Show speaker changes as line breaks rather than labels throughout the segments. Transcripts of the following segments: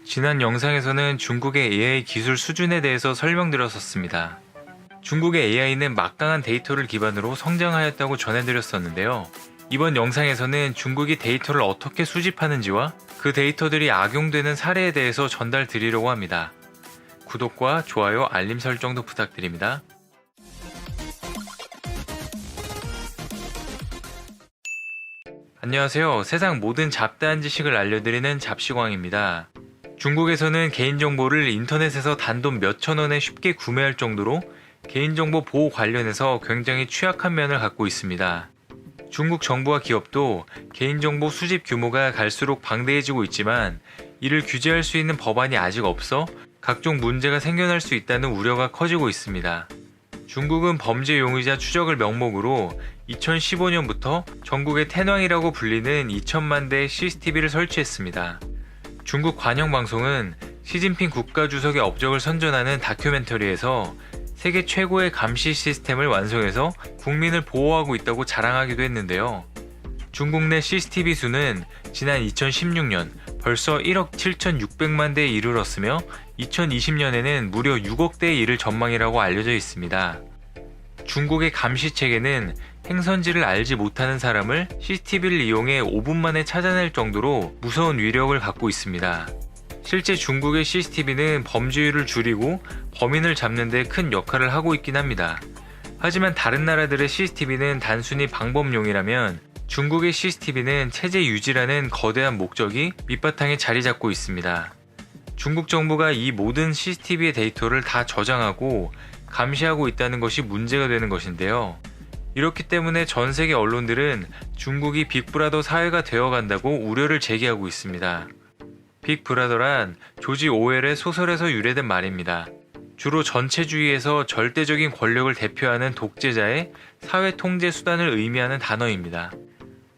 지난 영상에서는 중국의 AI 기술 수준에 대해서 설명드렸었습니다. 중국의 AI는 막강한 데이터를 기반으로 성장하였다고 전해드렸었는데요. 이번 영상에서는 중국이 데이터를 어떻게 수집하는지와 그 데이터들이 악용되는 사례에 대해서 전달드리려고 합니다. 구독과 좋아요, 알림 설정도 부탁드립니다. 안녕하세요. 세상 모든 잡다한 지식을 알려드리는 잡시광입니다. 중국에서는 개인정보를 인터넷에서 단돈 몇천 원에 쉽게 구매할 정도로 개인정보 보호 관련해서 굉장히 취약한 면을 갖고 있습니다. 중국 정부와 기업도 개인정보 수집 규모가 갈수록 방대해지고 있지만 이를 규제할 수 있는 법안이 아직 없어 각종 문제가 생겨날 수 있다는 우려가 커지고 있습니다. 중국은 범죄 용의자 추적을 명목으로 2015년부터 전국의 텐왕이라고 불리는 2천만 대의 CCTV를 설치했습니다. 중국 관영방송은 시진핑 국가주석의 업적을 선전하는 다큐멘터리에서 세계 최고의 감시 시스템을 완성해서 국민을 보호하고 있다고 자랑하기도 했는데요. 중국 내 CCTV 수는 지난 2016년 벌써 1억 7,600만 대에 이르렀으며 2020년에는 무려 6억 대에 이를 전망이라고 알려져 있습니다. 중국의 감시 체계는 행선지를 알지 못하는 사람을 CCTV를 이용해 5분 만에 찾아낼 정도로 무서운 위력을 갖고 있습니다. 실제 중국의 CCTV는 범죄율을 줄이고 범인을 잡는 데 큰 역할을 하고 있긴 합니다. 하지만 다른 나라들의 CCTV는 단순히 방법용이라면 중국의 CCTV는 체제 유지라는 거대한 목적이 밑바탕에 자리 잡고 있습니다. 중국 정부가 이 모든 CCTV의 데이터를 다 저장하고 감시하고 있다는 것이 문제가 되는 것인데요. 이렇기 때문에 전 세계 언론들은 중국이 빅브라더 사회가 되어간다고 우려를 제기하고 있습니다. 빅브라더란 조지 오웰의 소설에서 유래된 말입니다. 주로 전체주의에서 절대적인 권력을 대표하는 독재자의 사회 통제 수단을 의미하는 단어입니다.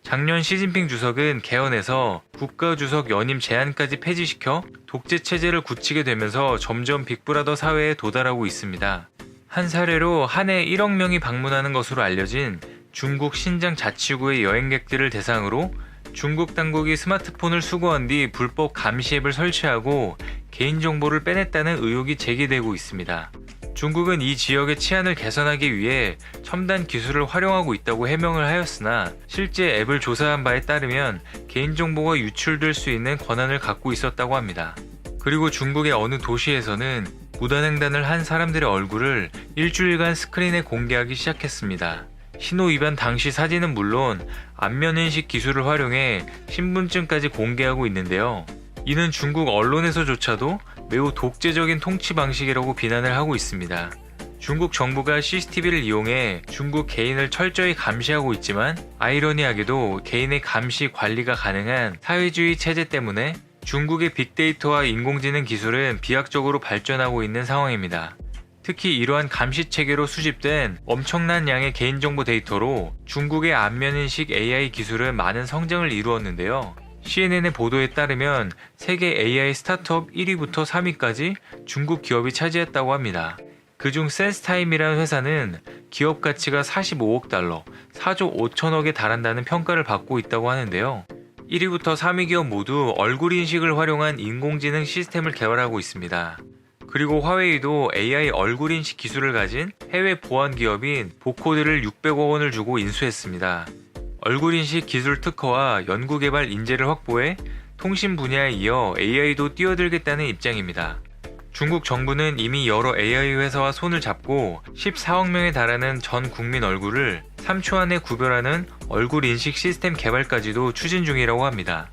작년 시진핑 주석은 개헌에서 국가주석 연임 제한까지 폐지시켜 독재 체제를 굳히게 되면서 점점 빅브라더 사회에 도달하고 있습니다. 한 사례로 한 해 1억 명이 방문하는 것으로 알려진 중국 신장 자치구의 여행객들을 대상으로 중국 당국이 스마트폰을 수거한 뒤 불법 감시 앱을 설치하고 개인정보를 빼냈다는 의혹이 제기되고 있습니다. 중국은 이 지역의 치안을 개선하기 위해 첨단 기술을 활용하고 있다고 해명을 하였으나 실제 앱을 조사한 바에 따르면 개인정보가 유출될 수 있는 권한을 갖고 있었다고 합니다. 그리고 중국의 어느 도시에서는 무단횡단을 한 사람들의 얼굴을 일주일간 스크린에 공개하기 시작했습니다. 신호 위반 당시 사진은 물론 안면인식 기술을 활용해 신분증까지 공개하고 있는데요. 이는 중국 언론에서조차도 매우 독재적인 통치 방식이라고 비난을 하고 있습니다. 중국 정부가 CCTV를 이용해 중국 개인을 철저히 감시하고 있지만 아이러니하게도 개인의 감시 관리가 가능한 사회주의 체제 때문에 중국의 빅데이터와 인공지능 기술은 비약적으로 발전하고 있는 상황입니다. 특히 이러한 감시 체계로 수집된 엄청난 양의 개인정보 데이터로 중국의 안면인식 AI 기술은 많은 성장을 이루었는데요. CNN의 보도에 따르면 세계 AI 스타트업 1위부터 3위까지 중국 기업이 차지했다고 합니다. 그중 센스타임이라는 회사는 기업 가치가 45억 달러, 4조 5천억에 달한다는 평가를 받고 있다고 하는데요. 1위부터 3위 기업 모두 얼굴 인식을 활용한 인공지능 시스템을 개발하고 있습니다. 그리고 화웨이도 AI 얼굴 인식 기술을 가진 해외 보안 기업인 보코드를 600억 원을 주고 인수했습니다. 얼굴 인식 기술 특허와 연구개발 인재를 확보해 통신 분야에 이어 AI도 뛰어들겠다는 입장입니다. 중국 정부는 이미 여러 AI 회사와 손을 잡고 14억 명에 달하는 전 국민 얼굴을 3초 안에 구별하는 얼굴 인식 시스템 개발까지도 추진 중이라고 합니다.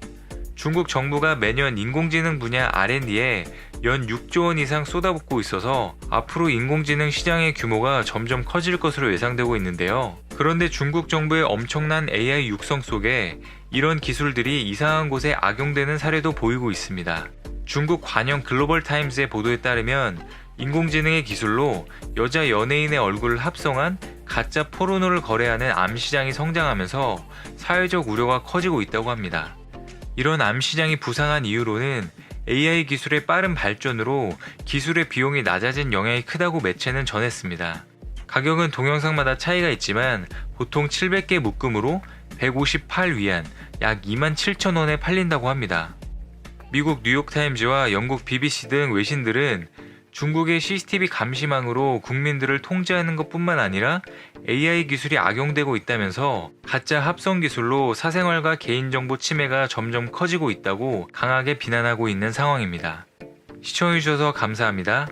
중국 정부가 매년 인공지능 분야 R&D에 연 6조 원 이상 쏟아붓고 있어서 앞으로 인공지능 시장의 규모가 점점 커질 것으로 예상되고 있는데요. 그런데 중국 정부의 엄청난 AI 육성 속에 이런 기술들이 이상한 곳에 악용되는 사례도 보이고 있습니다. 중국 관영 글로벌 타임스의 보도에 따르면 인공지능의 기술로 여자 연예인의 얼굴을 합성한 가짜 포르노를 거래하는 암 시장이 성장하면서 사회적 우려가 커지고 있다고 합니다. 이런 암 시장이 부상한 이유로는 AI 기술의 빠른 발전으로 기술의 비용이 낮아진 영향이 크다고 매체는 전했습니다. 가격은 동영상마다 차이가 있지만 보통 700개 묶음으로 158위안, 약 27,000원에 팔린다고 합니다. 미국 뉴욕타임즈와 영국 BBC 등 외신들은 중국의 CCTV 감시망으로 국민들을 통제하는 것뿐만 아니라 AI 기술이 악용되고 있다면서 가짜 합성 기술로 사생활과 개인정보 침해가 점점 커지고 있다고 강하게 비난하고 있는 상황입니다. 시청해주셔서 감사합니다.